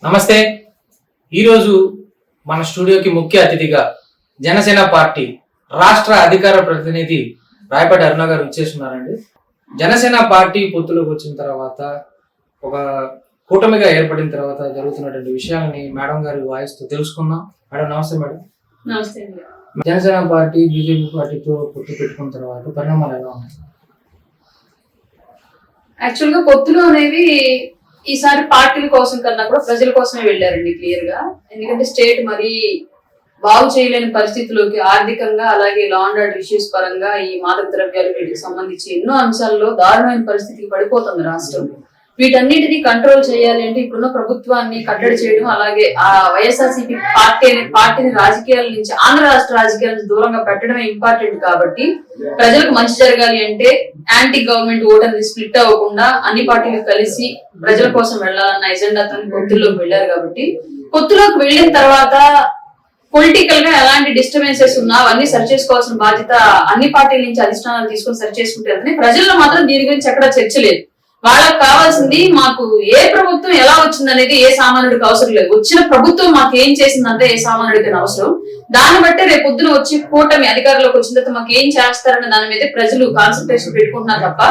నమస్తే. ఈరోజు మన స్టూడియోకి ముఖ్య అతిథిగా జనసేన పార్టీ రాష్ట్ర అధికార ప్రతినిధి రాయపాటి అరుణ గారు వచ్చేస్తున్నారండి. జనసేన పార్టీ పొత్తులోకి వచ్చిన తర్వాత ఒక కూటమిగా ఏర్పడిన తర్వాత జరుగుతున్నటువంటి విషయాలని మేడం గారి వాయిస్తో తెలుసుకుందాం. మేడం నమస్తే. మేడం నమస్తే. జనసేన పార్టీ బీజేపీ పార్టీతో పొత్తు పెట్టుకున్న తర్వాత పరిణామాలు ఎలా ఉన్నాయి? యాక్చువల్ గా పొత్తులు అనేవి ఈసారి పార్టీల కోసం కన్నా కూడా ప్రజల కోసమే వెళ్ళారండి క్లియర్ గా. ఎందుకంటే స్టేట్ మరీ బాగు చేయలేని పరిస్థితుల్లోకి ఆర్థికంగా అలాగే లా అండ్ ఆర్డర్ ఇష్యూస్ పరంగా ఈ మాదక ద్రవ్యాలు వీటికి సంబంధించి ఎన్నో అంశాల్లో దారుణమైన పరిస్థితికి పడిపోతుంది రాష్ట్రం. వీటన్నిటిని కంట్రోల్ చేయాలి అంటే ఇప్పుడున్న ప్రభుత్వాన్ని కట్టడి చేయడం, అలాగే ఆ వైఎస్ఆర్సీపీ పార్టీని రాజకీయాల నుంచి, ఆంధ్ర రాష్ట్ర రాజకీయాల నుంచి దూరంగా పెట్టడమే ఇంపార్టెంట్. కాబట్టి ప్రజలకు మంచి జరగాలి అంటే యాంటీ గవర్నమెంట్ ఓట్ అనేది స్ప్లిట్ అవ్వకుండా అన్ని పార్టీలు కలిసి ప్రజల కోసం వెళ్లాలన్న ఎజెండాతో పొత్తుల్లోకి వెళ్లారు. కాబట్టి పొత్తులోకి వెళ్ళిన తర్వాత పొలిటికల్ గా ఎలాంటి డిస్టర్బెన్సెస్ ఉన్నా అవన్నీ సరి చేసుకోవాల్సిన బాధ్యత అన్ని పార్టీల నుంచి అధిష్టానాలు తీసుకొని సరి చేసుకుంటారని, ప్రజల్లో మాత్రం దీని గురించి ఎక్కడ చర్చ లేదు. వాళ్ళకి కావాల్సింది మాకు ఏ ప్రభుత్వం ఎలా వచ్చింది అనేది ఏ సామాన్యుడికి అవసరం లేదు. వచ్చిన ప్రభుత్వం మాకు ఏం చేసిందంటే ఏ సామాన్యుడికి అవసరం. దాన్ని బట్టి రేపు పొద్దున వచ్చి కూటమి అధికారంలోకి వచ్చిన తర్వాత మాకు ఏం చేస్తారనే దాని మీద ప్రజలు కాన్సన్ట్రేషన్ పెట్టుకుంటున్నారు తప్ప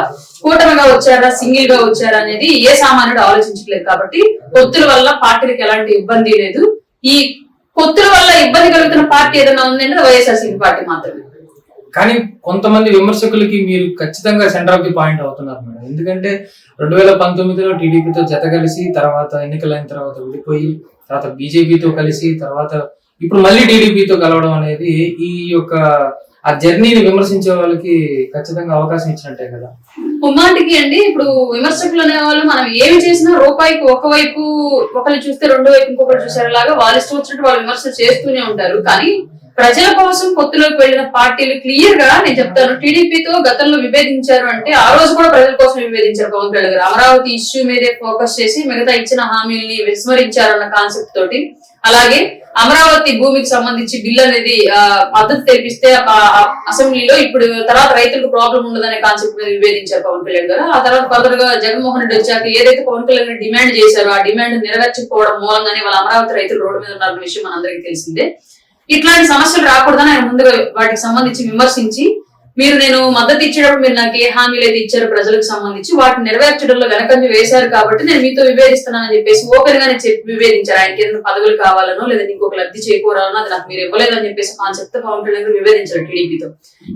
కూటమిగా వచ్చారా సింగిల్ గా వచ్చారా అనేది ఏ సామాన్యుడు ఆలోచించట్లేదు. కాబట్టి పొత్తుల వల్ల పార్టీలకు ఎలాంటి ఇబ్బంది లేదు. ఈ పొత్తుల వల్ల ఇబ్బంది కలుగుతున్న పార్టీ ఏదైనా ఉందంటే వైఎస్ఆర్సీపీ పార్టీ మాత్రమే. కానీ కొంతమంది విమర్శకులకి మీరు ఖచ్చితంగా సెంటర్ ఆఫ్ ది పాయింట్ అవుతున్నారు మేడం. ఎందుకంటే 2019లో టీడీపీతో జత కలిసి, తర్వాత ఎన్నికలైన తర్వాత విడిపోయి, తర్వాత బీజేపీతో కలిసి, తర్వాత ఇప్పుడు మళ్ళీ టీడీపీతో కలవడం అనేది ఈ యొక్క ఆ జర్నీని విమర్శించే వాళ్ళకి ఖచ్చితంగా అవకాశం ఇచ్చినట్టే కదా. ఉమ్మాటికి అండి, ఇప్పుడు విమర్శకులు అనే వాళ్ళు మనం ఏమి చేసినా రూపాయికి ఒకవైపు ఒకరు చూస్తే రెండు వైపు ఇంకొకరు చూసేలాగా వాళ్ళు ఇష్టం వచ్చినట్టు వాళ్ళు విమర్శలు చేస్తూనే ఉంటారు. కానీ ప్రజల కోసం పొత్తులోకి వెళ్లిన పార్టీలు క్లియర్ గా నేను చెప్తాను, టీడీపీతో గతంలో విభేదించారు అంటే ఆ రోజు కూడా ప్రజల కోసం విభేదించారు. పవన్ కళ్యాణ్ గారు అమరావతి ఇష్యూ మీదే ఫోకస్ చేసి మిగతా ఇచ్చిన హామీల్ని విస్మరించారన్న కాన్సెప్ట్ తోటి, అలాగే అమరావతి భూమికి సంబంధించి బిల్ అనేది మద్దతు తెలిపిస్తే అసెంబ్లీలో ఇప్పుడు తర్వాత రైతులకు ప్రాబ్లం ఉండదనే కాన్సెప్ట్ మీద విభేదించారు పవన్ కళ్యాణ్ గారు. ఆ తర్వాత ఫర్దర్గా జగన్మోహన్ రెడ్డి వచ్చాక ఏదైతే పవన్ కళ్యాణ్ గారు డిమాండ్ చేశారో ఆ డిమాండ్ నెరవేర్చకపోవడం మూలంగానే వాళ్ళ అమరావతి రైతులు రోడ్డు మీద ఉన్న విషయం మనందరికీ తెలిసిందే. ఇట్లాంటి సమస్యలు రాకూడదని ఆయన ముందుగా వాటికి సంబంధించి విమర్శించి, నేను మద్దతు ఇచ్చేటప్పుడు మీరు నాకు ఏ హామీలు అయితే ఇచ్చారో ప్రజలకు సంబంధించి వాటిని నెరవేర్చడంలో వెనకంజ వేశారు కాబట్టి నేను మీతో విభేదిస్తున్నానని చెప్పేసి ఓపెన్ గానే చెప్పి విభేదించారు. ఆయనకి ఏదైనా పదవులు కావాలనో లేదా ఇంకొక లబ్ధి చేకూరాలనో అది నాకు మీరు ఇవ్వలేదని చెప్పేసి కాన్సెప్ట్ తో పవన్ కళ్యాణ్ విభేదించారు. టీడీపీతో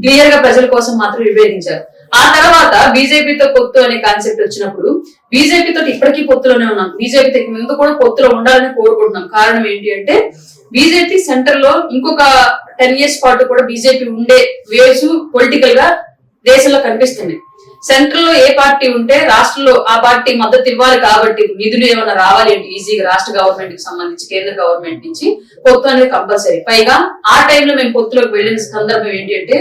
క్లియర్ గా ప్రజల కోసం మాత్రం విభేదించారు. ఆ తర్వాత బీజేపీతో పొత్తు అనే కాన్సెప్ట్ వచ్చినప్పుడు బీజేపీతో ఇప్పటికీ పొత్తులోనే ఉన్నాం. బీజేపీతో ముందు కూడా పొత్తులో ఉండాలని కోరుకుంటున్నాం. కారణం ఏంటి అంటే బీజేపీ సెంటర్ లో ఇంకొక 10 years పాటు కూడా బీజేపీ ఉండే వేస్ పొలిటికల్ గా దేశంలో కనిపిస్తుంది. సెంట్రల్ లో ఏ పార్టీ ఉంటే రాష్ట్రంలో ఆ పార్టీ మద్దతు ఇవ్వాలి. కాబట్టి నిధులు ఏమైనా రావాలి అంటే ఈజీగా రాష్ట్ర గవర్నమెంట్ కి సంబంధించి కేంద్ర గవర్నమెంట్ నుంచి పొత్తు అనేది కంపల్సరీ. పైగా ఆ టైంలో మేము పొత్తులోకి వెళ్ళిన సందర్భం ఏంటి అంటే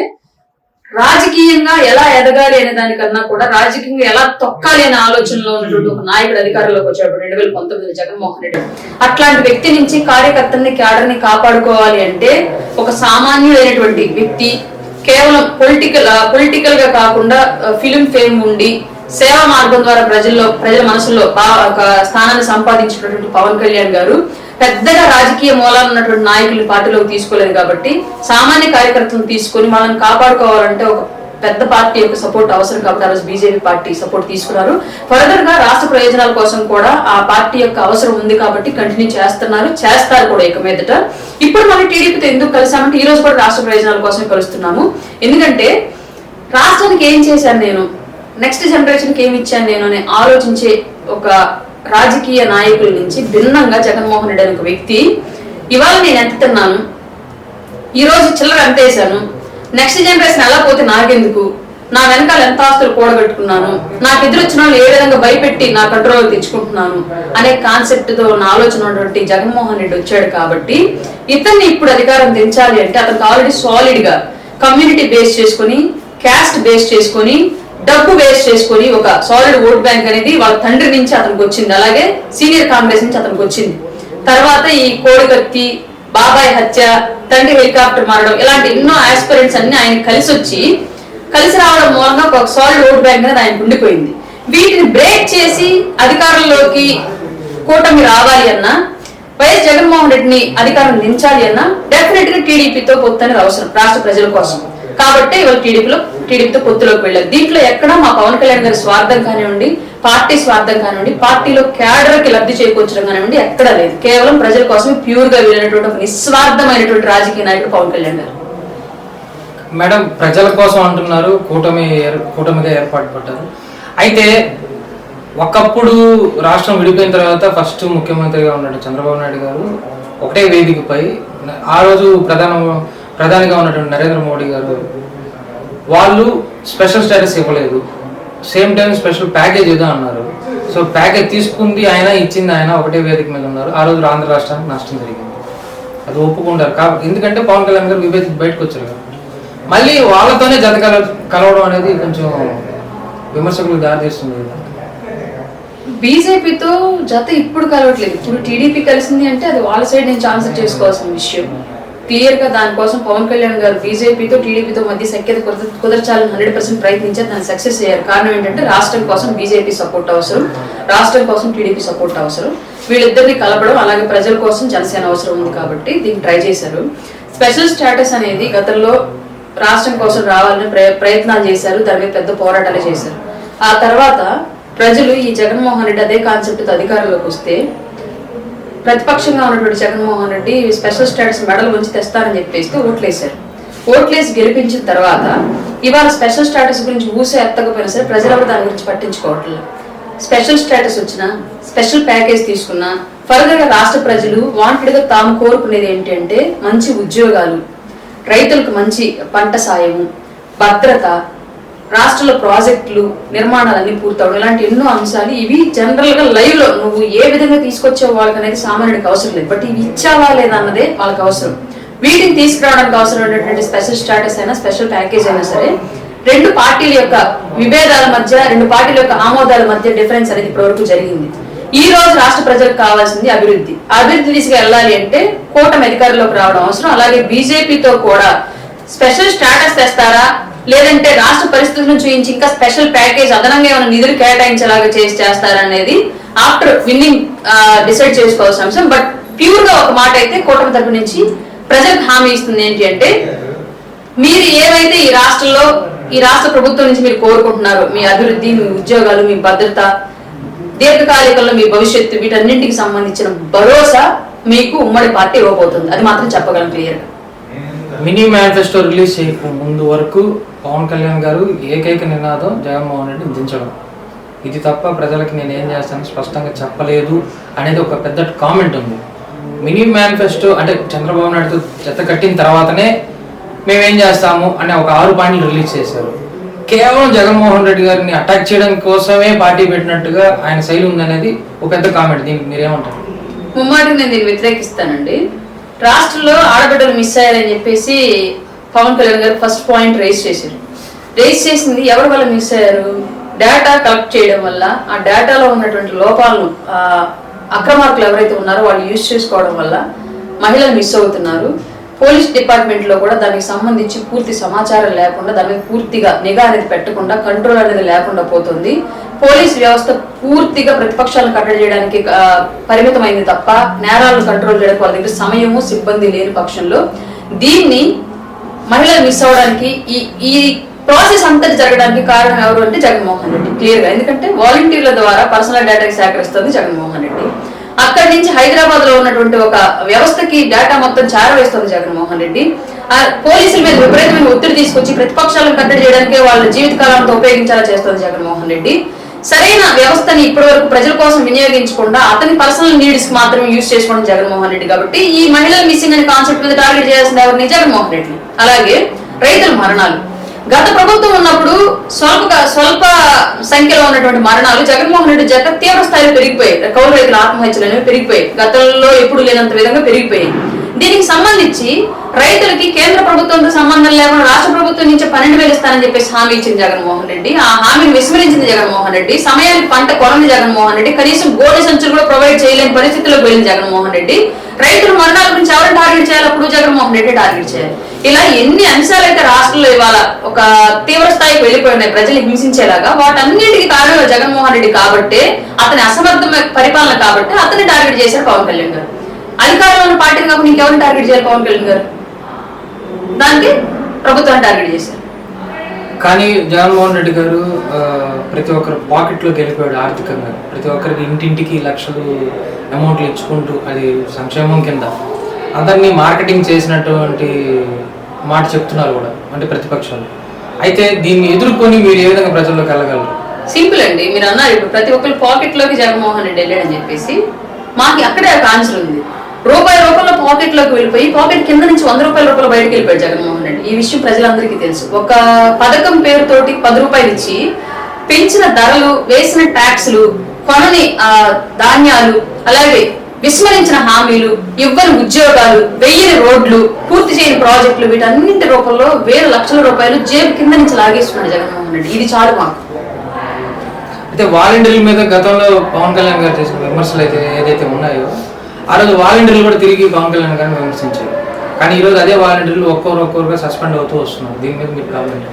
రాజకీయంగా ఎలా ఎదగాలి అనే దానికన్నా కూడా రాజకీయంగా ఎలా తొక్కాలి అనే ఆలోచనలో ఉన్నటువంటి ఒక నాయకుడు అధికారంలోకి వచ్చాడు 2019 జగన్మోహన్ రెడ్డి. అట్లాంటి వ్యక్తి నుంచి కార్యకర్తల్ని క్యాడర్ని కాపాడుకోవాలి అంటే ఒక సామాన్యుడైనటువంటి వ్యక్తి కేవలం పొలిటికల్ గా కాకుండా ఫిలిం ఫేమ్ ఉండి సేవా మార్గం ద్వారా ప్రజల మనసులో ఒక స్థానాన్ని సంపాదించినటువంటి పవన్ కళ్యాణ్ గారు పెద్దగా రాజకీయ మూలాలు ఉన్నటువంటి నాయకుల్ని పార్టీలోకి తీసుకోలేదు. కాబట్టి సామాన్య కార్యకర్తలను తీసుకొని వాళ్ళని కాపాడుకోవాలంటే ఒక పెద్ద పార్టీ యొక్క సపోర్ట్ అవసరం. కాబట్టి ఆ రోజు బీజేపీ పార్టీ సపోర్ట్ తీసుకున్నారు. ఫర్దర్ గా రాష్ట్ర ప్రయోజనాల కోసం కూడా ఆ పార్టీ యొక్క అవసరం ఉంది కాబట్టి కంటిన్యూ చేస్తారు కూడా ఇక మీదట. ఇప్పుడు మనం టీడీపీతో ఎందుకు కలిసామంటే ఈ రోజు కూడా రాష్ట్ర ప్రయోజనాల కోసమే కలుస్తున్నాము. ఎందుకంటే రాష్ట్రానికి ఏం చేశాను నేను, నెక్స్ట్ జనరేషన్ కి ఏమి ఇచ్చాను నేను అని ఆలోచించే ఒక రాజకీయ నాయకుల నుంచి భిన్నంగా జగన్మోహన్ రెడ్డి అనే ఒక వ్యక్తి ఇవాళ నేను ఎంత తిన్నాను, ఈ రోజు చిల్లర ఎంత వేసాను, నెక్స్ట్ జనరేషన్ ఎలా పోతే నాకెందుకు, నా వెనకాల ఎంత ఆస్తులు కూడబెట్టుకున్నాను, నాకు ఎదురొచ్చిన వాళ్ళు ఏ విధంగా భయపెట్టి నా కంట్రోల్ తెచ్చుకుంటున్నాను అనే కాన్సెప్ట్ తో ఉన్న ఆలోచన ఉన్నటువంటి జగన్మోహన్ రెడ్డి వచ్చాడు. కాబట్టి ఇతన్ని ఇప్పుడు అధికారం దించాలి అంటే అతనికి ఆల్రెడీ సాలిడ్ గా కమ్యూనిటీ బేస్ చేసుకుని, క్యాస్ట్ బేస్ చేసుకుని, డబ్బు బేస్ చేసుకుని ఒక సాలిడ్ ఓట్ బ్యాంక్ అనేది వాళ్ళ తండ్రి నుంచి అతనికి వచ్చింది. అలాగే సీనియర్ కాంగ్రెస్ నుంచి అతనికి వచ్చింది. తర్వాత ఈ కోడికత్తి, బాబాయ్ హత్య, తండ్రి హెలికాప్టర్ మారడం ఇలాంటి ఎన్నో ఆస్పిరెంట్స్ అన్ని ఆయన కలిసి రావడం మూలంగా ఒక సాలిడ్ ఓట్ బ్యాంక్ అనేది ఆయనకు ఉండిపోయింది. వీటిని బ్రేక్ చేసి అధికారంలోకి కూటమి రావాలి అన్నా, వైఎస్ జగన్మోహన్ రెడ్డిని అధికారం దించాలి అన్నా డెఫినెట్ గా టీడీపీతో పొత్తు అనేది అవసరం రాష్ట్ర ప్రజల కోసం. కాబట్టి ఇవాళ టీడీపీతో పొత్తులోకి వెళ్ళారు. దీంట్లో ఎక్కడ మా పవన్ కళ్యాణ్ గారి స్వార్థం కానివ్వండి, పార్టీ స్వార్థం కానివ్వండి, పార్టీలో క్యాడర్ కి లబ్ధి చేకూర్చడం కానివ్వండి ఎక్కడా లేదు. కేవలం ప్రజల కోసం ప్యూర్ గా వెళ్ళినటువంటి ఒక నిస్వార్థమైనటువంటి రాజకీయ నాయకుడు పవన్ కళ్యాణ్ గారు. మేడం, ప్రజల కోసం అంటున్నారు, కూటమిగా ఏర్పాటు పడ్డారు. అయితే ఒకప్పుడు రాష్ట్రం విడిపోయిన తర్వాత ఫస్ట్ ముఖ్యమంత్రిగా ఉన్నట్టు చంద్రబాబు నాయుడు గారు ఒకటే వేదికపై ఆ రోజు ప్రధానిగా ఉన్నటువంటి నరేంద్ర మోడీ గారు వాళ్ళు స్పెషల్ స్టేటస్ ఇవ్వలేదు, సేమ్ టైం స్పెషల్ ప్యాకేజ్ ఏదో అన్నారు. సో ప్యాకేజ్ తీసుకుంది ఆయన, ఇచ్చింది ఆయన, ఒకటే వేదిక మీద ఉన్నారు. ఆ రోజు ఆంధ్ర రాష్ట్రానికి నష్టం జరిగింది, అది ఒప్పుకుంటారు. కాబట్టి ఎందుకంటే పవన్ కళ్యాణ్ గారు విభేదించి బయటకు వచ్చారు కాబట్టి మళ్ళీ వాళ్ళతోనే జత కలవడం అనేది కొంచెం విమర్శకులకు దారితీస్తుంది కదా. బీజేపీతో జత ఇప్పుడు కలవట్లేదు. ఇప్పుడు టీడీపీ కలిసింది అంటే అది వాళ్ళ సైడ్ నుంచి ఆన్సర్ చేసుకోవాల్సిన విషయం. క్లియర్ గా దానికోసం పవన్ కళ్యాణ్ గారు బీజేపీతో టీడీపీతో మధ్య సఖ్యత కుదర్చాలని 100% ప్రయత్నించారు. దాన్ని సక్సెస్ అయ్యారు. కారణం ఏంటంటే రాష్ట్రం కోసం బీజేపీ సపోర్ట్ అవసరం, రాష్ట్రం కోసం టీడీపీ సపోర్ట్ అవసరం. వీళ్ళిద్దరిని కలపడం, అలాగే ప్రజల కోసం జనసేన అవసరం ఉంది కాబట్టి దీన్ని ట్రై చేశారు. స్పెషల్ స్టేటస్ అనేది గతంలో రాష్ట్రం కోసం రావాలని ప్రయత్నాలు చేశారు, దాని మీద పెద్ద పోరాటాలు చేశారు. ఆ తర్వాత ప్రజలు ఈ జగన్మోహన్ రెడ్డి అదే కాన్సెప్ట్ అధికారంలోకి వస్తే ప్రతిపక్షంగా ఉన్నటువంటి Jaganmohan Reddy special status medal ఉంచి తెస్తారని చెప్పేసి ఓట్లేశారు. ఓట్లేసి గెలిపించిన తర్వాత ఇవాళ స్పెషల్ స్టేటస్ గురించి ఊసే ఎత్తకపోయినా సరే ప్రజలెవరు దాని గురించి పట్టించుకోవట్లేదు. స్పెషల్ స్టేటస్ వచ్చినా, స్పెషల్ ప్యాకేజ్ తీసుకున్నా ఫర్దర్ గా రాష్ట్ర ప్రజలు వాంటెడ్ గా తాము కోరుకునేది ఏంటంటే మంచి ఉద్యోగాలు, రైతులకు మంచి పంట సాయము, భద్రత, రాష్ట్రంలో ప్రాజెక్టులు నిర్మాణాలన్నీ పూర్తవడం, ఇలాంటి ఎన్నో అంశాలు. ఇవి జనరల్ గా లైవ్ లో నువ్వు ఏ విధంగా తీసుకొచ్చే వాళ్ళకి అనేది సామాన్యుడికి అవసరం లేదు, బట్ ఇవి ఇచ్చావా లేదా అన్నదే వాళ్ళకి అవసరం. వీటిని తీసుకురావడానికి అవసరమైనటువంటి స్పెషల్ స్టేటస్ అయినా స్పెషల్ ప్యాకేజ్ అయినా సరే రెండు పార్టీల యొక్క విభేదాల మధ్య, రెండు పార్టీల యొక్క ఆమోదాల మధ్య డిఫరెన్స్ అనేది ఇప్పటివరకు జరిగింది. ఈ రోజు రాష్ట్ర ప్రజలకు కావాల్సింది అభివృద్ధి దిశగా వెళ్ళాలి అంటే కూటమి అధికారంలోకి రావడం అవసరం. అలాగే బీజేపీతో కూడా స్పెషల్ స్టేటస్ తెస్తారా, లేదంటే రాష్ట్ర పరిస్థితులను చూపించి ఇంకా స్పెషల్ ప్యాకేజ్ అదనంగా ఏమైనా నిధులు కేటాయించేలాగా చేస్తారనేది ఆఫ్టర్ విన్నింగ్ డిసైడ్ చేసుకోవాల్సిన అంశం. బట్ ప్యూర్ గా ఒక మాట అయితే కూటమి తరపు నుంచి ప్రజలకు హామీ ఇస్తుంది ఏంటి అంటే, మీరు ఏవైతే ఈ రాష్ట్ర ప్రభుత్వం నుంచి మీరు కోరుకుంటున్నారో మీ అభివృద్ధి, మీ ఉద్యోగాలు, మీ భద్రత, దీర్ఘకాలికంలో మీ భవిష్యత్తు, వీటన్నింటికి సంబంధించిన భరోసా మీకు ఉమ్మడి పార్టీ ఇవ్వబోతుంది. అది మాత్రం చెప్పగలం క్లియర్ గా. మినీ మేనిఫెస్టో రిలీజ్ చేయక ముందు వరకు పవన్ కళ్యాణ్ గారు ఏకైక నినాదం జగన్మోహన్ రెడ్డిని దించడం. ఇది తప్ప ప్రజలకి నేను ఏం చేస్తాను స్పష్టంగా చెప్పలేదు అనేది ఒక పెద్ద కామెంట్ ఉంది. మినీ మేనిఫెస్టో అంటే చంద్రబాబు నాయుడుతో జత కట్టిన తర్వాతనే మేమేం చేస్తాము అనే ఒక 6 పాయింట్లు రిలీజ్ చేశారు. కేవలం జగన్మోహన్ రెడ్డి గారిని అటాక్ చేయడం కోసమే పార్టీ పెట్టినట్టుగా ఆయన శైలి ఉందనేది ఒక పెద్ద కామెంట్. దీనికి మీరేమంటారు? ముమ్మాటికి నేను దీన్ని వ్యతిరేకిస్తానండి. రాష్ట్రంలో ఆడబిడ్డలు మిస్ అయ్యారని చెప్పేసి పవన్ కళ్యాణ్ గారు ఫస్ట్ పాయింట్ రైజ్ చేశారు. రైజ్ చేసింది ఎవరి వల్ల మిస్ అయ్యారు? డేటా కలెక్ట్ చేయడం వల్ల, ఆ డేటాలో ఉన్నటువంటి లోపాలను అక్రమార్కులు ఎవరైతే ఉన్నారో వాళ్ళు యూజ్ చేసుకోవడం వల్ల మహిళలు మిస్ అవుతున్నారు. పోలీస్ డిపార్ట్మెంట్ లో కూడా దానికి సంబంధించి పూర్తి సమాచారం లేకుండా, దాని మీద పూర్తిగా నిఘా అనేది పెట్టకుండా, కంట్రోల్ అనేది లేకుండా పోతుంది. పోలీస్ వ్యవస్థ పూర్తిగా ప్రతిపక్షాలను కట్టడి చేయడానికి పరిమితమైంది తప్ప నేరాలను కంట్రోల్ చేయడానికి వాళ్ళ దగ్గర సమయము, సిబ్బంది లేని పక్షంలో దీన్ని మహిళలు మిస్ అవడానికి, ఈ ప్రాసెస్ అంతటి జరగడానికి కారణం ఎవరు అంటే జగన్మోహన్ రెడ్డి క్లియర్ గా. ఎందుకంటే వాలంటీర్ల ద్వారా పర్సనల్ డేటాకి సేకరిస్తుంది జగన్మోహన్ రెడ్డి. అక్కడి నుంచి హైదరాబాద్ లో ఉన్నటువంటి ఒక వ్యవస్థకి డేటా మొత్తం చేరవేస్తుంది జగన్మోహన్ రెడ్డి. ఆ పోలీసుల మీద విపరీతమైన ఒత్తిడి తీసుకొచ్చి ప్రతిపక్షాలను కట్టడి చేయడానికి వాళ్ళ జీవితకాలంతో ఉపయోగించాలా చేస్తుంది జగన్మోహన్ రెడ్డి. సరైన వ్యవస్థని ఇప్పటి వరకు ప్రజల కోసం వినియోగించకుండా అతని పర్సనల్ నీడ్స్ మాత్రమే యూజ్ చేసుకోవడం జగన్మోహన్ రెడ్డి. కాబట్టి ఈ మహిళల మిస్సింగ్ అనే కాన్సెప్ట్ మీద టార్గెట్ చేయాల్సింది ఎవరిని? జగన్మోహన్ రెడ్డి. అలాగే రైతుల మరణాలు, గత ప్రభుత్వం ఉన్నప్పుడు స్వల్ప సంఖ్యలో ఉన్నటువంటి మరణాలు జగన్మోహన్ రెడ్డి చేత తీవ్ర స్థాయిలో పెరిగిపోయాయి. కౌలు రైతుల ఆత్మహత్యలు అనేవి పెరిగిపోయాయి, గతంలో ఎప్పుడు లేనంత విధంగా పెరిగిపోయాయి. దీనికి సంబంధించి రైతులకి కేంద్ర ప్రభుత్వంతో సంబంధం లేకుండా రాష్ట్ర ప్రభుత్వం నుంచి 12,000 ఇస్తానని చెప్పేసి హామీ ఇచ్చింది జగన్మోహన్ రెడ్డి. ఆ హామీని విస్మరించింది జగన్మోహన్ రెడ్డి. సమయానికి పంట కొనంది జగన్మోహన్ రెడ్డి. కనీసం గోధుమ సంచులు కూడా ప్రొవైడ్ చేయలేని పరిస్థితుల్లో వెళ్ళింది జగన్మోహన్ రెడ్డి. రైతుల మరణాల గురించి ఎవరు టార్గెట్ చేయాలి? అప్పుడు జగన్మోహన్ రెడ్డి టార్గెట్ చేయాలి. ఇలా ఎన్ని అంశాలు అయితే రాష్ట్రంలో ఇవాళ ఒక తీవ్ర స్థాయికి వెళ్ళిపోయినాయి ప్రజలు హింసించేలాగా, వాటన్నిటికీ కారణం జగన్మోహన్ రెడ్డి కాబట్టి, అతని అసమర్థ పరిపాలన కాబట్టి అతన్ని టార్గెట్ చేశారు పవన్ కళ్యాణ్ గారు. అధికారంలో ఉన్న పార్టీని కాకుండా ఇంకెవరిని టార్గెట్ చేయాలి పవన్ కళ్యాణ్ గారు? దానికి ప్రభుత్వాన్ని టార్గెట్ చేశారు. కానీ జగన్మోహన్ రెడ్డి గారు ప్రతి ఒక్కరు పాకెట్లోకి వెళ్ళిపోయాడు ఆర్థికంగా. ప్రతి ఒక్కరికి ఇంటింటికి లక్షలు అమౌంట్లు ఇచ్చుకుంటూ, అది సంక్షేమం కింద అందరినీ మార్కెటింగ్ చేసినటువంటి మాట చెప్తున్నారు కూడా, అంటే ప్రతిపక్షాలు. అయితే దీన్ని ఎదుర్కొని మీరు ఏ విధంగా ప్రజల్లోకి వెళ్ళగలరు? సింపుల్ అండి, మీరు అన్నారు ఇప్పుడు ప్రతి ఒక్కరు పాకెట్ లోకి జగన్మోహన్ రెడ్డి వెళ్ళాడని చెప్పేసి. మాకు అక్కడే ఒక ఆన్సర్ ఉంది. రూపాయి పాకెట్ లోకి వెళ్ళిపోయి పాకెట్ కింద నుంచి 100 రూపాయలు బయటకు వెళ్ళిపోయాడు జగన్మోహన్ రెడ్డి. ఈ విషయం ప్రజలందరికీ తెలుసు. ఒక పథకం పేరుతోటి 10 రూపాయలు ఇచ్చి పెంచిన ధరలు, వేసిన ట్యాక్స్లు, కొనని ధాన్యాలు, అలాగే విస్మరించిన హామీలు, ఇవ్వని ఉద్యోగాలు, వెయ్యని రోడ్లు, పూర్తి చేయని ప్రాజెక్టులు, వీటన్నింటి రూపంలో వేల లక్షల రూపాయలు జేబు కింద నుంచి లాగేస్తున్నాడు జగన్మోహన్ రెడ్డి. ఇది చాలు మాకు. అయితే వాలంటీర్ల మీద గతంలో పవన్ కళ్యాణ్ గారు చేసిన విమర్శలు అయితే ఏదైతే ఉన్నాయో, ఆ రోజు వాలంటీర్లు కూడా తిరిగి పవన్ కళ్యాణ్ గారిని విమర్శించారు. కానీ ఈరోజు అదే వాలంటీర్లు ఒక్కొక్కరుగా సస్పెండ్ అవుతూ వస్తున్నారు. దీని మీద మీరు కామెంట్?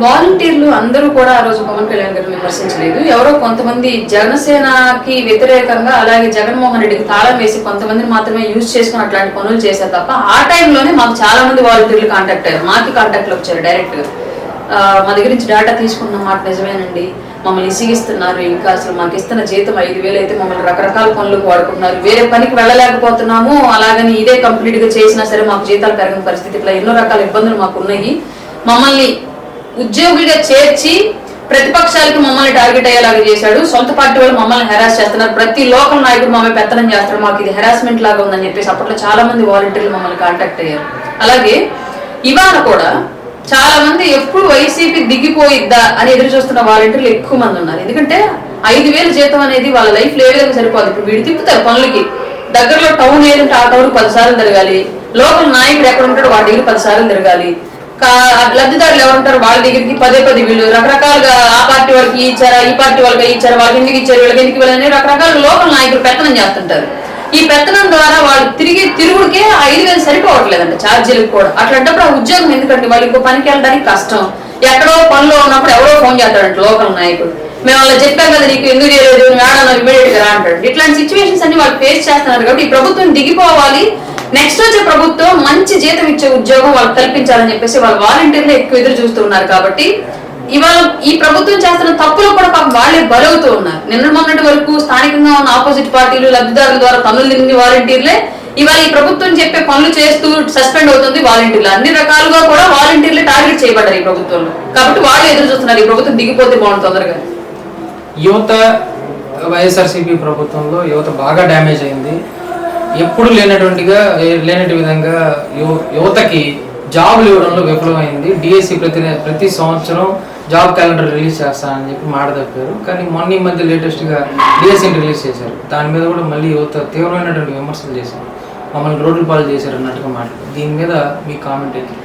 వాలంటీర్లు అందరూ కూడా ఆ రోజు పవన్ కళ్యాణ్ గారిని విమర్శించలేదు. ఎవరో కొంతమంది జనసేనకి వ్యతిరేకంగా, అలాగే జగన్మోహన్ రెడ్డికి తాళం వేసి కొంతమందిని మాత్రమే యూజ్ చేసుకుని అట్లాంటి పనులు చేశారు తప్ప, ఆ టైంలోనే మాకు చాలా మంది వాలంటీర్లు కాంటాక్ట్ అయ్యారు. మాకి కాంటాక్ట్లో వచ్చారు డైరెక్ట్ గా. మా దగ్గర నుంచి డేటా తీసుకున్న మాట నిజమేనండి, మమ్మల్ని ఇసిగిస్తున్నారు, ఇంకా అసలు మాకు ఇస్తున్న జీతం 5,000 అయితే మమ్మల్ని రకరకాల పనులకు వాడుకుంటున్నారు, వేరే పనికి వెళ్ళలేకపోతున్నాము, అలాగని ఇదే కంప్లీట్ గా చేసినా సరే మాకు జీతాలు పెరగని పరిస్థితి, ఇట్లా ఎన్నో రకాల ఇబ్బందులు మాకు ఉన్నాయి, మమ్మల్ని ఉద్యోగులుగా చేర్చి ప్రతిపక్షాలకి మమ్మల్ని టార్గెట్ అయ్యేలాగా చేశాడు, సొంత పార్టీ వాళ్ళు మమ్మల్ని హెరాస్ చేస్తున్నారు, ప్రతి లోకల్ నాయకుడు మమ్మల్ని పెత్తనం చేస్తారు, మాకు ఇది హెరాస్మెంట్ లాగా ఉందని చెప్పేసి అప్పట్లో చాలా మంది వాలంటీర్లు మమ్మల్ని కాంటాక్ట్ అయ్యారు. అలాగే ఇవాళ కూడా చాలా మంది ఎప్పుడు వైసీపీ దిగిపోయిద్దా అని ఎదురు చూస్తున్న వాలంటీర్లు ఎక్కువ మంది ఉన్నారు. ఎందుకంటే 5,000 జీతం అనేది వాళ్ళ లైఫ్ లో ఏ విధంగా సరిపోదు. ఇప్పుడు వీడు తిప్పుతారు పనులకి, దగ్గరలో టౌన్ ఏదంటే ఆ టౌన్ 10 సార్లు తిరగాలి, లోకల్ నాయకుడు ఎక్కడ ఉంటాడు వాడి దగ్గర 10 సార్లు తిరగాలి, లబ్ధిదారులు ఎవరుంటారు వాళ్ళ దగ్గరికి పదే వీళ్ళు రకరకాలుగా ఆ పార్టీ వాళ్ళకి ఇచ్చారా, ఈ పార్టీ వాళ్ళకి ఇచ్చారా, వాళ్ళకి ఎందుకు ఇచ్చారు, వీళ్ళకి ఎందుకు ఇవ్వాలని రకరకాల లోకల్ నాయకులు పెత్తనం చేస్తుంటారు. ఈ పెత్తనం ద్వారా వాళ్ళు తిరుగుడికే 5,000 సరిపోవట్లేదంట ఛార్జీలకు కూడా. అట్లాంటప్పుడు ఆ ఉద్యోగం ఎందుకంటే వాళ్ళు ఇంకో పనికి వెళ్ళడానికి కష్టం. ఎక్కడో పనిలో ఉన్నప్పుడు ఎవరో ఫోన్ చేస్తాడంట లోకల్ నాయకుడు, మేము వాళ్ళ చెప్పాం కదా నీకు ఎందుకు చేయలేదు, మేడం ఇమీడియట్ గా అంటాడు. ఇట్లాంటి సిచ్యువేషన్స్ అన్ని వాళ్ళు ఫేస్ చేస్తున్నారు. కాబట్టి ఈ ప్రభుత్వం దిగిపోవాలి, నెక్స్ట్ వచ్చే ప్రభుత్వం మంచి జీతం ఇచ్చే ఉద్యోగం వాళ్ళకి కల్పించాలని చెప్పేసి వాళ్ళ వాలంటీర్లు ఎక్కువ ఎదురు చూస్తూ ఉన్నారు. కాబట్టి ఇవాళ ఈ ప్రభుత్వం చేస్తున్న తప్పులు కూడా పాపం వాళ్ళే బలవుతూ ఉన్నారు. నిన్న మొన్నటి వరకు స్థానికంగా ఉన్న ఆపోజిట్ పార్టీలు, లబ్ధిదారుల ద్వారా పనులు తిరిగి వాలంటీర్లే ఇవాళ ఈ ప్రభుత్వం చెప్పే పనులు చేస్తూ సస్పెండ్ అవుతుంది వాలంటీర్లు. అన్ని రకాలుగా కూడా వాలంటీర్లు టార్గెట్ చేయబడ్డారు ఈ ప్రభుత్వంలో. కాబట్టి వాళ్ళు ఎదురు చూస్తున్నారు ఈ ప్రభుత్వం దిగిపోతే బాగుంటుంది తొందరగా. యువత వైఎస్ఆర్సీపీ ప్రభుత్వంలో యువత బాగా డ్యామేజ్ అయింది. ఎప్పుడు లేనటి విధంగా యువతకి జాబులు ఇవ్వడంలో విఫలమైంది. డిఎస్సి ప్రతి సంవత్సరం జాబ్ క్యాలెండర్ రిలీజ్ చేస్తానని చెప్పి మాట తప్పారు. కానీ మొన్న ఈ మధ్య లేటెస్ట్గా డిఎస్సిని రిలీజ్ చేశారు. దాని మీద కూడా మళ్ళీ యువత తీవ్రమైనటువంటి విమర్శలు చేశారు, మమ్మల్ని రోడ్లు పాలు చేశారు అన్నట్టుగా మాట్లాడారు. దీని మీద మీ కామెంట్ ఏంటి?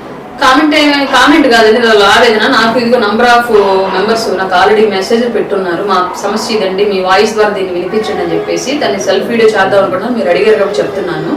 కామెంట్ కాదండి, ఆవేదన. నాకు ఇదిగో నంబర్ ఆఫ్ మెంబర్స్ నాకు ఆల్రెడీ మెసేజ్ పెట్టున్నారు, మా సమస్య ఇదండి, మీ వాయిస్ ద్వారా దీన్ని వినిపించండి అని చెప్పేసి. దాన్ని సెల్ఫ్ వీడియో చేద్దాం అనుకుంటున్నాను, మీరు అడిగారు కాబట్టి చెప్తున్నాను.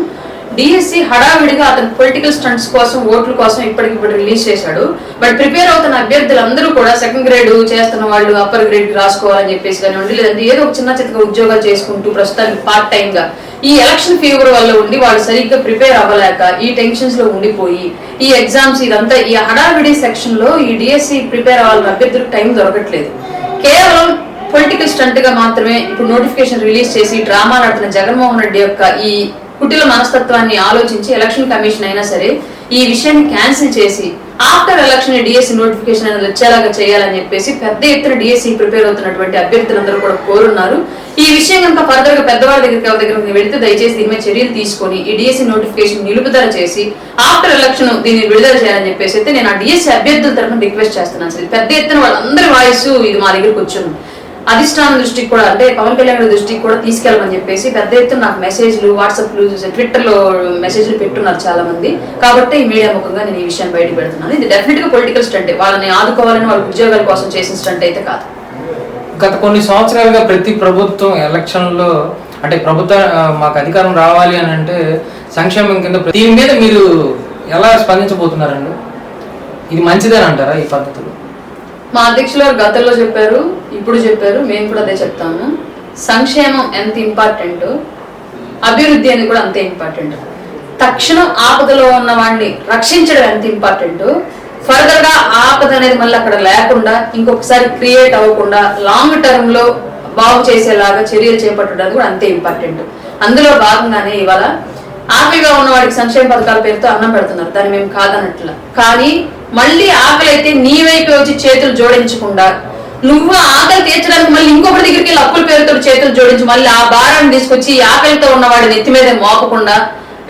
డిఎస్సి హడావిడిగా అతని పొలిటికల్ స్టంట్స్ కోసం, ఓట్ల కోసం ఇప్పటికిప్పుడు రిలీజ్ చేశాడు. బట్ ప్రిపేర్ అవుతున్న అభ్యర్థులందరూ కూడా సెకండ్ గ్రేడ్ చేస్తున్న వాళ్ళు అప్పర్ గ్రేడ్ రాసుకోవాలని చెప్పేసి కానివ్వండి, లేదంటే ఏదో ఒక చిన్న చిన్నగా ఉద్యోగాలు చేసుకుంటూ ప్రస్తుతానికి పార్ట్ టైం గా ఈ ఎలక్షన్ ఫీవర్ వల్ల ఉండి వాళ్ళు సరిగ్గా ప్రిపేర్ అవ్వలేక ఈ టెన్షన్స్ లో ఉండిపోయి ఈ ఎగ్జామ్స్ ఇదంతా ఈ హడావిడి సెక్షన్ లో ఈ డిఎస్సి ప్రిపేర్ అవ్వాలని అభ్యర్థులకు టైం దొరకట్లేదు. కేవలం పొలిటికల్ స్టంట్ గా మాత్రమే ఇప్పుడు నోటిఫికేషన్ రిలీజ్ చేసి డ్రామాలు ఆడుతున్న జగన్మోహన్ రెడ్డి యొక్క ఈ కుటిల మనస్తత్వాన్ని ఆలోచించి ఎలక్షన్ కమిషన్ అయినా సరే ఈ విషయాన్ని క్యాన్సిల్ చేసి ఆఫ్టర్ ఎలక్షన్ డిఎస్సి నోటిఫికేషన్ అనేది వచ్చేలాగా చేయాలని చెప్పేసి పెద్ద ఎత్తున డిఎస్సి ప్రిపేర్ అవుతున్నటువంటి అభ్యర్థులందరూ కూడా కోరున్నారు. ఈ విషయం కనుక ఫర్దర్ గా పెద్దవాళ్ళ దగ్గరికి వెళితే దయచేసి దీని మీద చర్యలు తీసుకొని ఈ డిఎస్సి నోటిఫికేషన్ నిలుపుదల చేసి ఆఫ్టర్ ఎలక్షన్ దీన్ని విడుదల చేయాలని చెప్పేసి అయితే నేను ఆ డిఎస్సి అభ్యర్థుల తరఫున రిక్వెస్ట్ చేస్తున్నాను. సార్ పెద్ద ఎత్తున వాళ్ళందరి వాయిస్ ఇది మా దగ్గరకు వచ్చింది, అధిష్టానం దృష్టికి కూడా అంటే పవన్ కళ్యాణ్ దృష్టికి కూడా తీసుకెళ్ళమని చెప్పేసి పెద్ద ఎత్తున నాకు మెసేజ్లు, వాట్సాప్లు, ట్విట్టర్లో మెసేజ్లు పెట్టున్నారు చాలా మంది. కాబట్టి ఈ మీడియా ముఖంగా నేను ఈ విషయాన్ని బయట పెడుతున్నాను. ఇది డెఫినెట్ గా పొలిటికల్ స్టంట్, వాళ్ళని ఆదుకోవాలని వాళ్ళ ఉద్యోగాల కోసం చేసిన స్టంట్ అయితే కాదు. గత కొన్ని సంవత్సరాలుగా ప్రతి ప్రభుత్వం ఎలక్షన్లో అంటే ప్రభుత్వ మాకు అధికారం రావాలి అని అంటే సంక్షేమం కింద దీని మీద మీరు ఎలా స్పందించబోతున్నారండి? ఇది మంచిదని అంటారా ఈ పద్ధతులు? మా అధ్యక్షులు గారు గతంలో చెప్పారు, ఇప్పుడు చెప్పారు, మేము కూడా అదే చెప్తాము. సంక్షేమం ఎంత ఇంపార్టెంట్, అభివృద్ధి అనేది కూడా అంతే ఇంపార్టెంట్. తక్షణం ఆపదలో ఉన్న వాడిని రక్షించడం ఎంత ఇంపార్టెంట్, ఫర్దర్ గా ఆపద అనేది మళ్ళీ అక్కడ లేకుండా ఇంకొకసారి క్రియేట్ అవ్వకుండా లాంగ్ టర్మ్ లో బాగు చేసేలాగా చర్యలు చేపట్టడం కూడా అంతే ఇంపార్టెంట్. అందులో భాగంగానే ఇవాళ ఆకలిగా ఉన్న వాడికి సంక్షేమ పథకాల పేరుతో అన్నం పెడుతున్నారు, దాన్ని మేము కాదనట్ల. కానీ మళ్ళీ ఆకలి అయితే నీ వైపు వచ్చి చేతులు జోడించకుండా నువ్వు ఆకలి తీర్చడానికి మళ్ళీ ఇంకొకటి దగ్గరికి వెళ్ళి అప్పుల పేరుతో చేతులు జోడించి మళ్ళీ ఆ భారాన్ని తీసుకొచ్చి ఆకలితో ఉన్న వాడి నెత్తి మీద మోపకుండా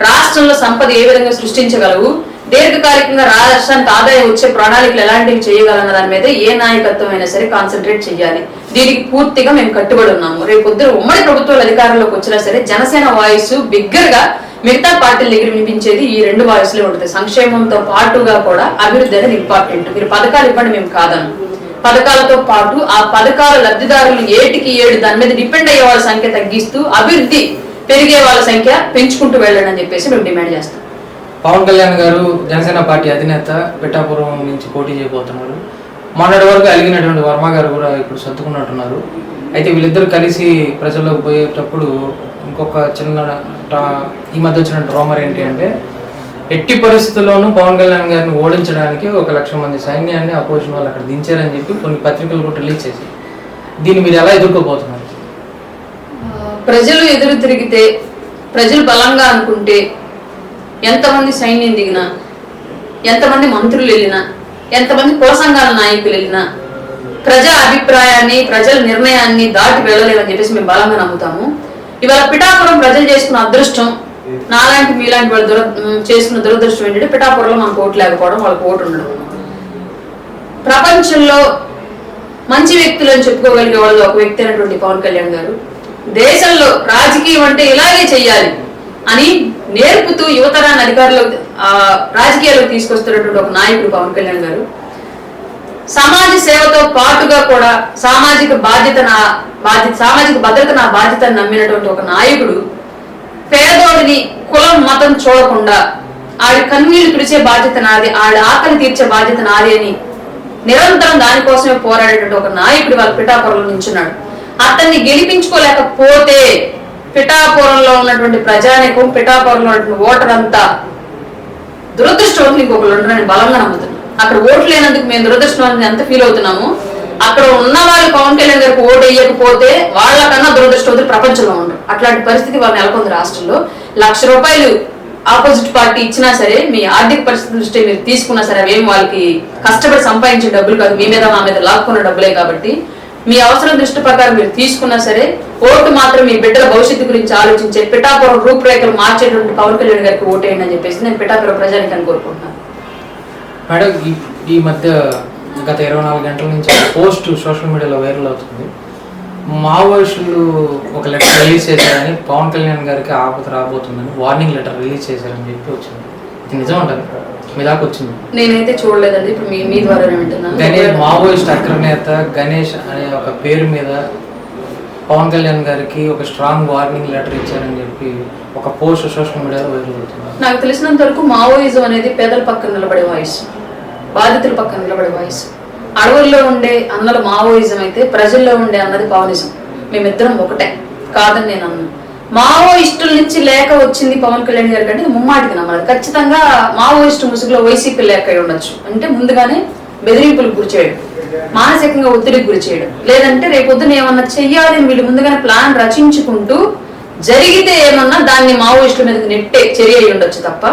రాష్ట్రంలో సంపద ఏ విధంగా సృష్టించగలవు, దీర్ఘకాలికంగా రాష్ట్రానికి ఆదాయం వచ్చే ప్రణాళికలు ఎలాంటివి చేయగలన్న దాని మీద ఏ నాయకత్వం అయినా సరే కాన్సన్ట్రేట్ చేయాలి. దీనికి పూర్తిగా మేము కట్టుబడి ఉన్నాము. రేపు పొద్దున ఉమ్మడి ప్రభుత్వాలు అధికారంలోకి వచ్చినా సరే జనసేన వాయిస్ బిగ్గర్ గా మిగతా పార్టీల దగ్గర వినిపించేది ఈ రెండు వాయిస్లే ఉంటుంది. సంక్షేమంతో పాటుగా కూడా అభివృద్ధి అనేది ఇంపార్టెంట్. మీరు పథకాలు ఇవ్వండి, మేము కాదను. పథకాలతో పాటు ఆ పథకాల లబ్ధిదారులు ఏటికి ఏడు దాని మీద డిపెండ్ అయ్యే వాళ్ళ సంఖ్య తగ్గిస్తూ అభివృద్ధి పెరిగే వాళ్ళ సంఖ్య పెంచుకుంటూ వెళ్ళండి అని చెప్పేసి మేము డిమాండ్ చేస్తాం. పవన్ కళ్యాణ్ గారు జనసేన పార్టీ అధినేత పిఠాపురం నుంచి పోటీ చేయబోతున్నారు. మొన్నటి వరకు అలిగినటువంటి వర్మ గారు కూడా ఇప్పుడు సర్దుకున్నట్టున్నారు. అయితే వీళ్ళిద్దరు కలిసి ప్రజల్లోకి పోయేటప్పుడు ఇంకొక చిన్న ఈ మధ్య వచ్చిన డ్రామర్ ఏంటి అంటే ఎట్టి పరిస్థితుల్లోనూ పవన్ కళ్యాణ్ గారిని ఓడించడానికి 1,00,000 మంది సైన్యాన్ని అపోజిషన్ వాళ్ళు అక్కడ దించారని చెప్పి కొన్ని పత్రికలు కూడా రిలీజ్ చేసి దీన్ని మీరు ఎలా ఎదుర్కోబోతున్నారు? ప్రజలు ఎదురు తిరిగితే, ప్రజలు బలంగా అనుకుంటే ఎంతమంది సైన్యం దిగినా, ఎంతమంది మంత్రులు వెళ్ళినా, ఎంతమంది కుల సంఘాల నాయకులు వెళ్ళినా ప్రజా అభిప్రాయాన్ని, ప్రజల నిర్ణయాన్ని దాటి వెళ్ళలేదని చెప్పేసి మేము బలంగా నమ్ముతాము. ఇవాళ పిఠాపురం ప్రజలు చేసుకున్న అదృష్టం, నాలాంటి మీలాంటి వాళ్ళు చేసుకున్న దురదృష్టం ఏంటంటే పిఠాపురంలో మనకు ఓటు లేకపోవడం, వాళ్ళకి ఓటు ఉండడం. ప్రపంచంలో మంచి వ్యక్తులు అని చెప్పుకోగలిగే వాళ్ళు ఒక వ్యక్తి అయినటువంటి పవన్ కళ్యాణ్ గారు దేశంలో రాజకీయం అంటే ఇలాగే చెయ్యాలి అని నేర్పుతూ యువతరాన్ని అధికారులు రాజకీయాలకు తీసుకొస్తున్నటువంటి ఒక నాయకుడు పవన్ కళ్యాణ్ గారు. సమాజ సేవతో పాటుగా కూడా సామాజిక భద్రత నా బాధ్యత నమ్మినటువంటి ఒక నాయకుడు పేదోడిని కులం మతం చూడకుండా ఆడి కన్నీళ్లు తుడిచే బాధ్యత నాది, ఆడి ఆకలి తీర్చే బాధ్యత నాది అని నిరంతరం దానికోసమే పోరాడేటువంటి ఒక నాయకుడు వాళ్ళ పిఠాపురంలో నించున్నాడు. అతన్ని గెలిపించుకోలేకపోతే పిఠాపురంలో ఉన్నటువంటి ప్రజానికం, పిఠాపురంలో ఉన్నటువంటి ఓటర్ అంతా దురదృష్టవంతులు ఇంకొకరు ఉంటారని బలంగా నమ్ముతున్నాను. అక్కడ ఓట్లు లేనందుకు మేము దురదృష్టవంతులు ఎంత ఫీల్ అవుతున్నాము, అక్కడ ఉన్న వాళ్ళు పవన్ కళ్యాణ్ గారికి ఓటు వేయకపోతే వాళ్ళకన్నా దురదృష్టవంతులు ప్రపంచంలో ఉండరు. అట్లాంటి పరిస్థితి వాళ్ళు నెలకొంది రాష్ట్రంలో. ₹1,00,000 ఆపోజిట్ పార్టీ ఇచ్చినా సరే, మీ ఆర్థిక పరిస్థితి దృష్టి మీరు తీసుకున్నా సరే, అవేం వాళ్ళకి కష్టపడి సంపాదించే డబ్బులు కాదు, మీ మీద మా మీద లాక్కున్న డబ్బులే. కాబట్టి మీ అవసరం దృష్టి ప్రకారం మీరు తీసుకున్నా సరే ఓటు మాత్రం మీ బిడ్డల భవిష్యత్తు గురించి ఆలోచించే పిఠాపురం రూపురేఖలు మార్చేటువంటి పవన్ కళ్యాణ్ గారికి ఓటేయండి అని చెప్పేసి నేను పిఠాపురం ప్రజానికి కోరుకుంటున్నాను. మేడం, ఈ మధ్య గత 24 గంటల నుంచి పోస్ట్ సోషల్ మీడియాలో వైరల్ అవుతుంది. మావోయిస్టులు ఒక లెటర్ రిలీజ్ చేశారని, పవన్ కళ్యాణ్ గారికి ఆపద రాబోతుందని వార్నింగ్ లెటర్ రిలీజ్ చేశారని చెప్పి వచ్చింది. ఇది నిజం అంటారు? మీ దాకా వచ్చింది? నేనైతే చూడలేదండి, ఇప్పుడు మీ ద్వారా వింటున్నాను. మావోయిస్ట్ అగ్రనేత గణేష్ అనే ఒక పేరు మీద పవన్ కళ్యాణ్ గారికి ఒక స్ట్రాంగ్ వార్నింగ్ లెటర్ ఇచ్చారని చెప్పి ఒక పోస్ట్ సోషల్ మీడియాలో వైరల్ అవుతుంది. నాకు తెలిసినంత వరకు మావోయిజం అనేది పేదల పక్కన నిలబడే వాయిస్, బాధితుల పక్కన నిలబడే వాయిస్. అడవుల్లో ఉండే అన్నలు మావోయిజం అయితే ప్రజల్లో ఉండే అన్నది పవనిజం. మేమిద్దరం ఒకటే కాదని నేను అన్నాను. మావోయిస్టుల నుంచి లేఖ వచ్చింది పవన్ కళ్యాణ్ గారి కంటే ముమ్మాటికి నమ్మదు. ఖచ్చితంగా మావోయిస్టు ముసుగులో వైసీపీ లేఖ అయి ఉండొచ్చు. అంటే ముందుగానే బెదిరింపులకు గురి చేయడం, మానసికంగా ఒత్తిడికి గురి చేయడం, లేదంటే రేపొద్దున ఏమన్నా చెయ్యాలి వీళ్ళు ముందుగానే ప్లాన్ రచించుకుంటూ జరిగితే ఏమన్నా దాన్ని మావోయిస్టుల మీదకి నెట్టే చర్య అయి ఉండొచ్చు తప్ప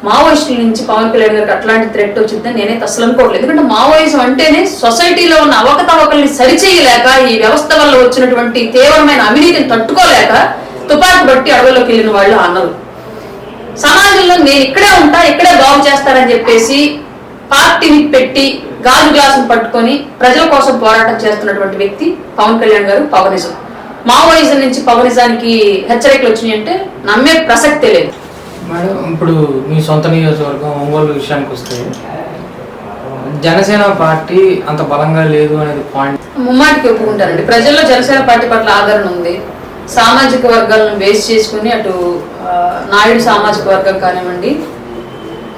మావోయిస్టుల నుంచి పవన్ కళ్యాణ్ గారికి అట్లాంటి థ్రెట్ వచ్చిందని నేనైతే అసలు అనుకోవట్లేదు. ఎందుకంటే మావోయిజం అంటేనే సొసైటీలో ఉన్న అవకతవకల్ని సరిచేయలేక, ఈ వ్యవస్థ వల్ల వచ్చినటువంటి తీవ్రమైన అవినీతిని తట్టుకోలేక తుపాకి బట్టి అడవుల్లోకి వెళ్ళిన వాళ్ళు అన్నారు. సమాజంలో నేను ఇక్కడే ఉంటా, ఇక్కడే బాగు చేస్తారని చెప్పేసి పార్టీని పెట్టి గాజు గ్లాసును పట్టుకొని ప్రజల కోసం పోరాటం చేస్తున్నటువంటి వ్యక్తి పవన్ కళ్యాణ్ గారు. పవనిజం, మావోయిజం నుంచి పవనిజానికి హెచ్చరికలు వచ్చినాయంటే నమ్మే ప్రసక్తే లేదు. మేడం, ఇప్పుడు మీ సొంత నియోజకవర్గం ఒంగోలు విషయానికి వస్తే జనసేన పార్టీ అంత బలంగా లేదు అనేది పాయింట్ ముమ్మాటికి ఒప్పుకుంటారండి. ప్రజల్లో జనసేన పార్టీ పట్ల ఆదరణ ఉంది. సామాజిక వర్గాలను బేస్ చేసుకుని అటు నాయుడు సామాజిక వర్గం కానివ్వండి,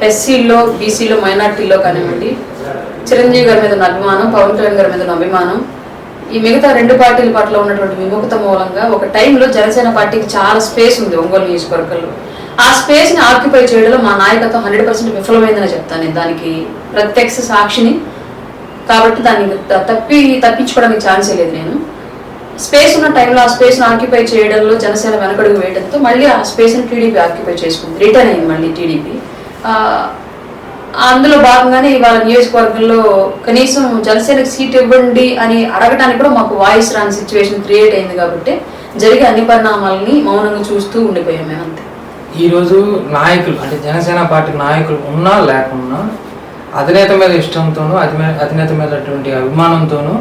ఎస్సీలో, బీసీలో, మైనార్టీలో కానివ్వండి, చిరంజీవి గారి మీద ఉన్న అభిమానం, పవన్ కళ్యాణ్ గారి మీద ఉన్న అభిమానం, ఈ మిగతా రెండు పార్టీల పట్ల ఉన్నటువంటి విముఖత మూలంగా ఒక టైంలో జనసేన పార్టీకి చాలా స్పేస్ ఉంది ఒంగోలు నియోజకవర్గంలో. ఆ స్పేస్ ని ఆక్యుపై చేయడంలో మా నాయకత్వం 100% విఫలమైందని చెప్తాను. నేను దానికి ప్రత్యక్ష సాక్షిని. కాబట్టి దాన్ని తప్పించుకోవడానికి ఛాన్సే లేదు. నేను స్పేస్ ఉన్న టైంలో ఆ స్పేస్ ని ఆక్యుపై చేయడంలో జనసేన వెనకడుగు వేయడంతో మళ్ళీ ఆ స్పేస్ ని టీడీపీ ఆక్యుపై చేసుకుంది, రిటర్న్ అయింది మళ్ళీ టీడీపీ. అందులో భాగంగానే ఇవాళ నియోజకవర్గంలో కనీసం జనసేనకి సీట్ ఇవ్వండి అని అడగటానికి కూడా మాకు వాయిస్ రాని సిచ్యువేషన్ క్రియేట్ అయింది. కాబట్టి జరిగే అన్ని పరిణామాలని మౌనంగా చూస్తూ ఉండిపోయాం మేము అంతే. ఈరోజు నాయకులు అంటే జనసేన పార్టీ నాయకులు ఉన్నా లేకున్నా అధినేత మీద ఇష్టంతోనూ అధినేత మీద అభిమానంతోనూ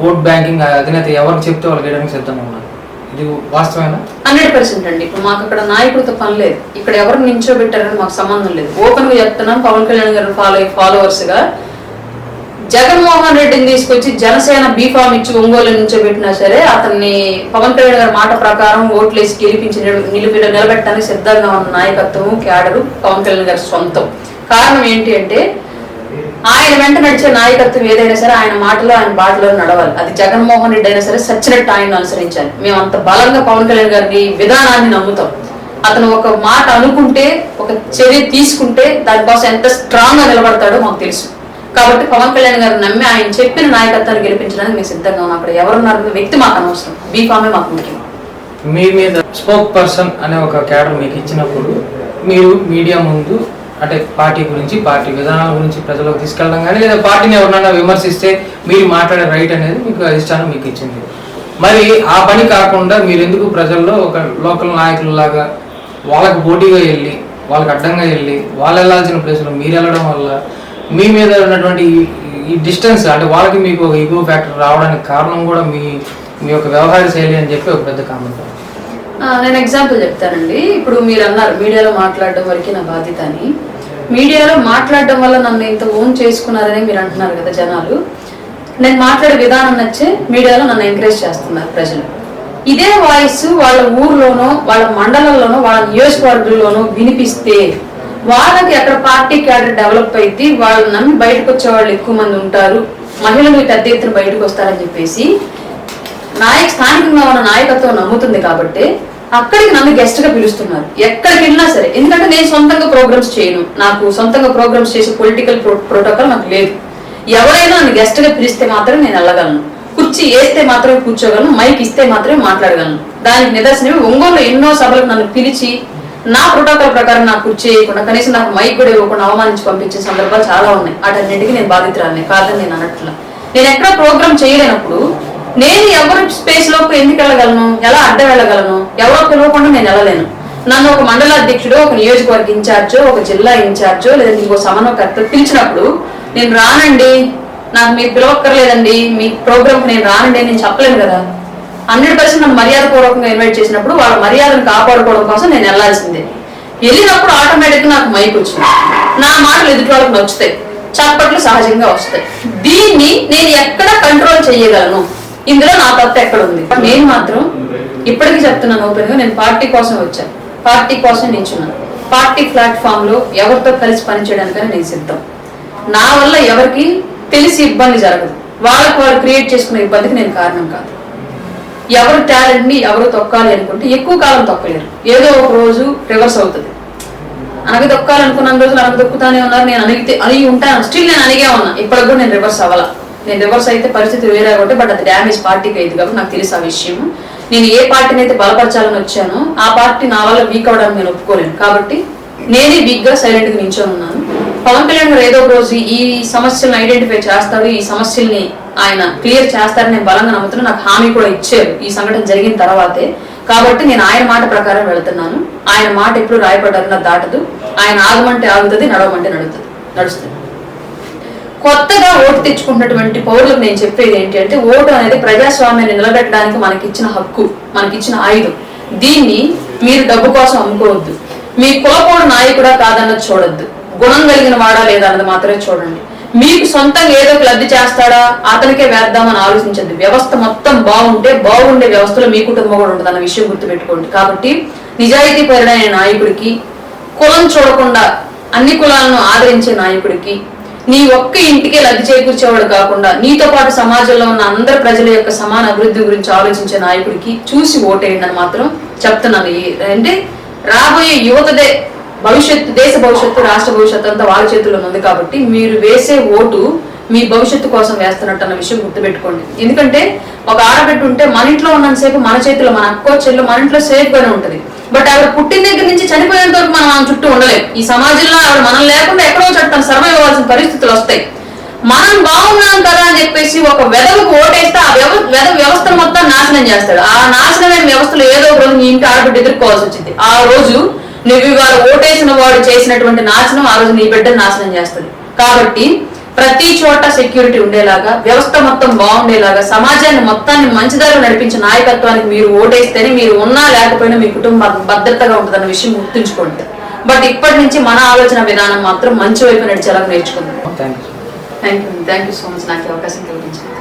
ఓట్ బ్యాంకింగ్ అధినేత ఎవరికి చెప్తే వాళ్ళకి వేయడానికి సిద్ధంగా ఉన్నారు. ఇది వాస్తవేనా? 100% అండి. ఇప్పుడు మాకు అక్కడ నాయకుడితో పని లేదు, ఇక్కడ ఎవరు నించోబెట్టారని మాకు సంబంధం లేదు. ఓపెన్ గా చెప్తున్నాం, పవన్ కళ్యాణ్ గారు ఫాలోవర్స్ గా జగన్మోహన్ రెడ్డిని తీసుకొచ్చి జనసేన బీఫామ్ ఇచ్చి ఒంగోలు నించోబెట్టినా సరే అతన్ని పవన్ కళ్యాణ్ గారి మాట ప్రకారం ఓట్లేసి గెలిపించి నిలబెట్టడానికి సిద్ధంగా ఉన్న నాయకత్వం క్యాడరు పవన్ కళ్యాణ్ గారి సొంతం. కారణం ఏంటి అంటే ఆయన వెంట నడిచే నాయకత్వం ఏదైనా సరే ఆయన మాటలో ఆయన బాటలో నడవాలి. అది జగన్మోహన్ రెడ్డి అయినా సరే సచ్చినట్టు ఆయన అనుసరించాలి. మేము అంత బలంగా పవన్ కళ్యాణ్ గారి విధానాన్ని నమ్ముతాం. అతను ఒక మాట అనుకుంటే, ఒక చర్య తీసుకుంటే దానికోసం ఎంత స్ట్రాంగ్ గా నిలబడతాడో మాకు తెలుసు. కాబట్టి పవన్ కళ్యాణ్ గారు నమ్మి ఆయన చెప్పిన నాయకత్వాన్ని గెలిపించడానికి మేము సిద్ధంగా ఉన్నాం. అక్కడ ఎవరున్నారు వ్యక్తి మాకు అనవసరం, బీఫామే మాకు ముఖ్యం. మీ మీద స్పోక్ పర్సన్ అనే ఒక క్యాడర్ మీకు ఇచ్చినప్పుడు మీరు మీడియా ముందు అంటే పార్టీ గురించి, పార్టీ విధానాల గురించి ప్రజలకు తీసుకెళ్ళడం కానీ లేదా పార్టీని ఎవరినైనా విమర్శిస్తే మీరు మాట్లాడే రైట్ అనేది మీకు అధిష్టానం మీకు ఇచ్చింది. మరి ఆ పని కాకుండా మీరు ఎందుకు ప్రజల్లో ఒక లోకల్ నాయకులలాగా వాళ్ళకి పోటీగా వెళ్ళి, వాళ్ళకి అడ్డంగా వెళ్ళి, వాళ్ళు వెళ్ళాల్సిన ప్లేస్లో మీరు వెళ్ళడం వల్ల మీ మీద ఉన్నటువంటి ఈ డిస్టెన్స్ అంటే వాళ్ళకి మీకు ఒక ఈగో ఫ్యాక్టర్ రావడానికి కారణం కూడా మీ యొక్క వ్యవహార శైలి అని చెప్పి ఒక పెద్ద కామెంట్. నేను ఎగ్జాంపుల్ చెప్తానండి. ఇప్పుడు మీరు అన్నారు మీడియాలో మాట్లాడడం వరకు నా బాధ్యత అని. మీడియాలో మాట్లాడడం వల్ల నన్ను ఇంత ఓన్ చేసుకున్నారని మీరు అంటున్నారు కదా జనాలు. నేను మాట్లాడే విధానం నచ్చే మీడియాలో నన్ను ఎంకరేజ్ చేస్తున్నారు ప్రజలు. ఇదే వాయిస్ వాళ్ళ ఊర్లోనో, వాళ్ళ మండలంలోనో, వాళ్ళ నియోజకవర్గంలోనో వినిపిస్తే వాళ్ళకి అక్కడ పార్టీ క్యాడర్ డెవలప్ అయితే వాళ్ళు నమ్మి బయటకు వచ్చే వాళ్ళు ఎక్కువ మంది ఉంటారు, మహిళలు పెద్ద ఎత్తున బయటకు వస్తారని చెప్పేసి స్థానికంగా ఉన్న నాయకత్వం నమ్ముతుంది. కాబట్టి అక్కడికి నన్ను గెస్ట్ గా పిలుస్తున్నారు ఎక్కడికి వెళ్ళినా సరే. ఎందుకంటే నేను సొంతంగా ప్రోగ్రామ్స్ చేయను, నాకు సొంతంగా ప్రోగ్రామ్స్ చేసే పొలిటికల్ ప్రోటోకాల్ నాకు లేదు. ఎవరైనా నన్ను గెస్ట్ గా పిలిస్తే మాత్రం నేను వెళ్ళగలను, కుర్చీ వేస్తే మాత్రమే కూర్చోగలను, మైక్ ఇస్తే మాత్రమే మాట్లాడగలను. దానికి నిదర్శనమే ఒంగోలులో ఎన్నో సభలకు నన్ను పిలిచి నా ప్రోటోకాల్ ప్రకారం నాకు కుర్చీ వేయకుండా కనీసం నాకు మైక్ కూడా ఇవ్వకుండా అవమానించి పంపించే సందర్భాలు చాలా ఉన్నాయి. వాటన్నింటికి నేను బాధితురాలనే కాదని నేను అన్నట్లా. నేను ఎక్కడ ప్రోగ్రామ్ చేయలేనప్పుడు నేను ఎవరి స్పేస్ లోకి ఎందుకు వెళ్ళగలను, ఎలా అడ్డం వెళ్ళగలను? ఎవరో పిలవకుండా నేను వెళ్ళలేను. నన్ను ఒక మండల అధ్యక్షుడు, ఒక నియోజకవర్గ ఇన్ఛార్జో, ఒక జిల్లా ఇన్ఛార్జో లేదంటే ఇంకో సమన్వయకర్త పిలిచినప్పుడు నేను రానండి, నాకు మీరు పిలవక్కర్లేదండి, మీ ప్రోగ్రామ్ నేను రానండి నేను చెప్పలేను కదా. 100% నన్ను మర్యాద పూర్వకంగా ఇన్వైట్ చేసినప్పుడు వాళ్ళ మర్యాదను కాపాడుకోవడం కోసం నేను వెళ్ళాల్సిందే. వెళ్ళినప్పుడు ఆటోమేటిక్ నాకు మైక్ వచ్చింది, నా మాటలు ఎదుటి వాళ్ళకి నచ్చుతాయి, చప్పట్లు సహజంగా వస్తాయి. దీన్ని నేను ఎక్కడ కంట్రోల్ చేయగలను? ఇందులో నా తప్పు ఎక్కడ ఉంది? నేను మాత్రం ఇప్పటికీ చెప్తున్నాను ఓపెన్ గా, నేను పార్టీ కోసం వచ్చాను, పార్టీ కోసం నిల్చున్నాను. పార్టీ ప్లాట్ఫామ్ లో ఎవరితో కలిసి పనిచేయడానికని నేను సిద్ధం. నా వల్ల ఎవరికి తెలిసి ఇబ్బంది జరగదు, వాళ్ళకి వాళ్ళు క్రియేట్ చేసుకునే ఇబ్బందికి నేను కారణం కాదు. ఎవరు టాలెంట్ ని ఎవరు తొక్కాలి అనుకుంటే ఎక్కువ కాలం తొక్కలేరు, ఏదో ఒక రోజు రివర్స్ అవుతుంది. అనగ తొక్కాలనుకున్న రోజులు అనగ తొక్కుతానే ఉన్నారు. నేను అణిగి ఉంటాను, స్టిల్ నేను అణిగే ఉన్నా. ఇప్పటికి కూడా నేను రివర్స్ అవ్వాలా. నేను రివర్స్ అయితే పరిస్థితి వేరే ఒకటి, బట్ అది డ్యామేజ్ పార్టీకి అయింది కాబట్టి నాకు తెలుసు ఆ విషయం. నేను ఏ పార్టీని అయితే బలపరచాలని వచ్చానో ఆ పార్టీ నా వల్ల వీక్ అవడానికి నేను ఒప్పుకోలేను. కాబట్టి నేనే వీక్ గా సైలెంట్ గా నిల్చొని ఉన్నాను. పవన్ కళ్యాణ్ గారు ఏదో ఒక రోజు ఈ సమస్యలను ఐడెంటిఫై చేస్తాడు, ఈ సమస్యల్ని ఆయన క్లియర్ చేస్తారని నేను బలంగా నమ్ముతున్నాను. నాకు హామీ కూడా ఇచ్చారు ఈ సంఘటన జరిగిన తర్వాతే. కాబట్టి నేను ఆయన మాట ప్రకారం వెళుతున్నాను. ఆయన మాట ఎప్పుడు రాయపడ్డారన్న దాటదు. ఆయన ఆగమంటే ఆగుతుంది, నడవమంటే నడుస్తుంది. కొత్తగా ఓటు తెచ్చుకున్నటువంటి పౌరులకు నేను చెప్పేది ఏంటి అంటే, ఓటు అనేది ప్రజాస్వామ్యాన్ని నిలబెట్టడానికి మనకిచ్చిన హక్కు, మనకిచ్చిన ఆయుధం. దీన్ని మీరు డబ్బు కోసం అమ్ముకోవద్దు. మీ కులపోడు నాయకుడా కాదన్నది చూడొద్దు, గుణం కలిగిన వాడా లేదా అన్నది మాత్రమే చూడండి. మీకు సొంతంగా ఏదో ఒక లబ్ధి చేస్తాడా అతనికే వేద్దామని ఆలోచించండి. వ్యవస్థ మొత్తం బాగుంటే బాగుండే వ్యవస్థలో మీ కుటుంబం కూడా ఉంటుంది అన్న విషయం గుర్తుపెట్టుకోండి. కాబట్టి నిజాయితీ పరుడైన నాయకుడికి, కులం చూడకుండా అన్ని కులాలను ఆదరించే నాయకుడికి, నీ ఒక్క ఇంటికే లబ్ధి చేకూర్చేవాడు కాకుండా నీతో పాటు సమాజంలో ఉన్న అందరి ప్రజల యొక్క సమాన అభివృద్ధి గురించి ఆలోచించే నాయకుడికి చూసి ఓటేయండి అని మాత్రం చెప్తున్నాను. అంటే రాబోయే యువతదే భవిష్యత్తు, దేశ భవిష్యత్తు, రాష్ట్ర భవిష్యత్తు అంతా వాళ్ళ చేతుల్లో ఉంది. కాబట్టి మీరు వేసే ఓటు మీ భవిష్యత్తు కోసం వేస్తున్నట్టు అన్న విషయం గుర్తుపెట్టుకోండి. ఎందుకంటే ఒక ఆడబిడ్డ ఉంటే మన ఇంట్లో ఉన్నంతసేపు మన చేతిలో, మన అక్కో చెల్లు మన ఇంట్లో సేఫ్ గానే ఉంటది. బట్ ఆవిడ పుట్టిన దగ్గర నుంచి చనిపోయేంత వరకు మనం ఆమె చుట్టూ ఉండలేం. ఈ సమాజంలో ఆవిడ మనం లేకుండా ఎక్కడో చట్టం సర్వైవ్ అవ్వాల్సిన పరిస్థితులు వస్తాయి. మనం బాగున్నాం కదా అని చెప్పేసి ఒక వెదవకు ఓటేస్తే ఆ వ్యవస్థ మొత్తం నాశనం చేస్తాడు. ఆ నాశనమైన వ్యవస్థలో ఏదో ఒక రోజు నీ ఇంటి ఆడబిడ్డ ఎదుర్కోవాల్సి వచ్చింది. ఆ రోజు నువ్వు ఇవాళ ఓటేసిన వాడు చేసినటువంటి నాశనం ఆ రోజు నీ బిడ్డను నాశనం చేస్తుంది. కాబట్టి ప్రతి చోట సెక్యూరిటీ ఉండేలాగా, వ్యవస్థ మొత్తం బాగుండేలాగా, సమాజాన్ని మొత్తాన్ని మంచిదారిలో నడిపించే నాయకత్వానికి మీరు ఓటేస్తేనే మీరు ఉన్నా లేకపోయినా మీ కుటుంబం భద్రతగా ఉంటుందన్న విషయం గుర్తుంచుకోండి. బట్ ఇప్పటి నుంచి మన ఆలోచన విధానం మాత్రం మంచి వైపు నడిచేలాగా నేర్చుకుందాం. థ్యాంక్ యూ సో మచ్ నాకు అవకాశం కలిగించింది.